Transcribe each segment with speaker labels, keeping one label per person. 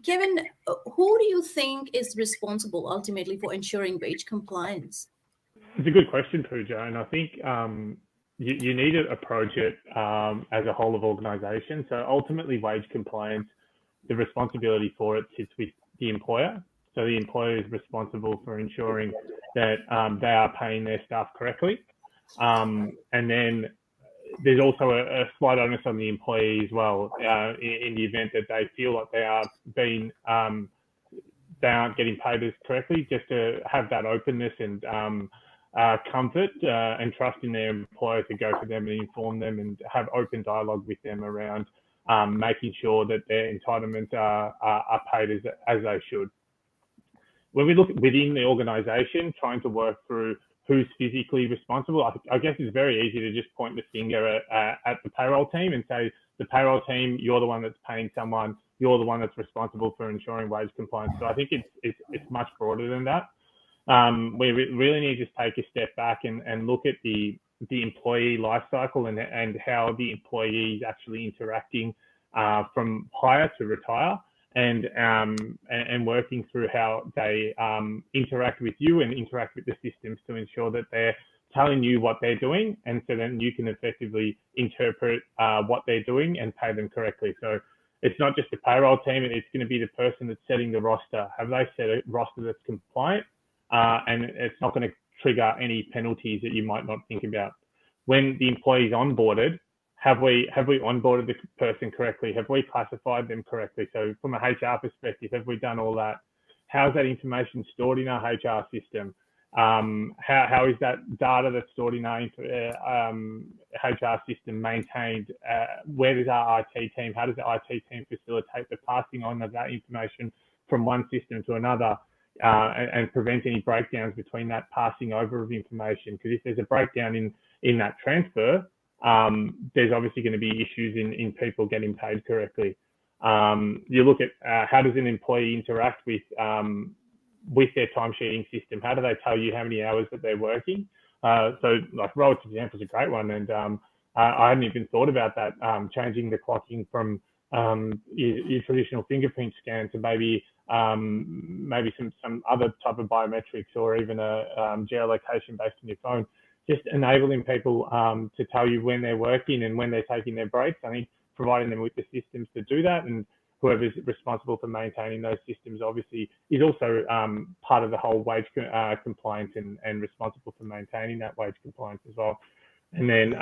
Speaker 1: Kevin, who do you think is responsible ultimately for ensuring wage compliance?
Speaker 2: It's a good question, Pooja, and I think you need to approach it as a whole of organisation. So ultimately, wage compliance, the responsibility for it sits with the employer. So the employer is responsible for ensuring that they are paying their staff correctly. And then there's also a slight onus on the employee as well in the event that they feel like they aren't getting paid as correctly, just to have that openness and comfort and trust in their employer to go to them and inform them and have open dialogue with them around making sure that their entitlements are paid as they should. When we look within the organisation, trying to work through who's physically responsible, I guess it's very easy to just point the finger at the payroll team and say, the payroll team, you're the one that's paying someone, you're the one that's responsible for ensuring wage compliance. So I think it's much broader than that. We really need to take a step back and look at the employee life cycle and how the employee is actually interacting from hire to retire, and working through how they interact with you and interact with the systems to ensure that they're telling you what they're doing, and so then you can effectively interpret what they're doing and pay them correctly. So it's not just the payroll team, it's going to be the person that's setting the roster. Have they set a roster that's compliant? And it's not going to trigger any penalties that you might not think about. When the employee is onboarded, have we onboarded the person correctly? Have we classified them correctly? So from a HR perspective, have we done all that? How's that information stored in our HR system? How is that data that's stored in our HR system maintained? Where does our IT team, how does the IT team facilitate the passing on of that information from one system to another, and prevent any breakdowns between that passing over of information? Because if there's a breakdown in that transfer, there's obviously going to be issues in people getting paid correctly. You look at how does an employee interact with their timesheeting system? How do they tell you how many hours that they're working? So like Roll's example is a great one, and I hadn't even thought about that, changing the clocking from your traditional fingerprint scan to maybe some other type of biometrics, or even a geolocation based on your phone. Just enabling people to tell you when they're working and when they're taking their breaks. I think providing them with the systems to do that, and whoever's responsible for maintaining those systems obviously is also part of the whole wage compliance and responsible for maintaining that wage compliance as well. And then,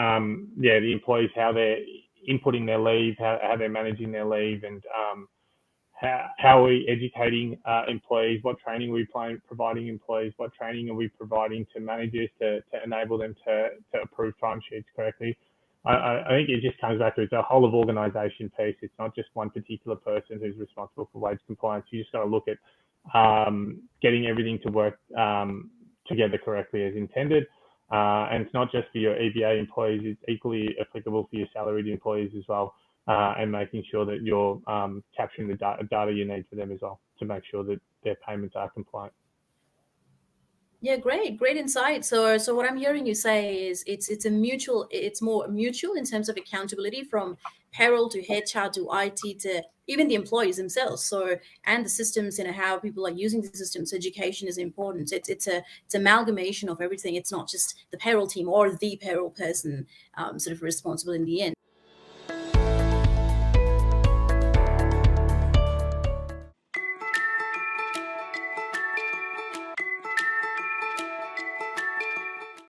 Speaker 2: the employees, how they're inputting their leave, how they're managing their leave, and how are we educating employees, what training are we providing employees, what training are we providing to managers to enable them to approve timesheets correctly. I think it just comes back to it's a whole of organisation piece. It's not just one particular person who's responsible for wage compliance. You just got to look at getting everything to work together correctly as intended. And it's not just for your EBA employees, it's equally applicable for your salaried employees as well, and making sure that you're capturing the data you need for them as well to make sure that their payments are compliant.
Speaker 1: Yeah, great insight. So what I'm hearing you say is it's more mutual in terms of accountability from payroll to HR to IT to even the employees themselves. So, and the systems and how people are using the systems. Education is important. It's amalgamation of everything. It's not just the payroll team or the payroll person sort of responsible in the end.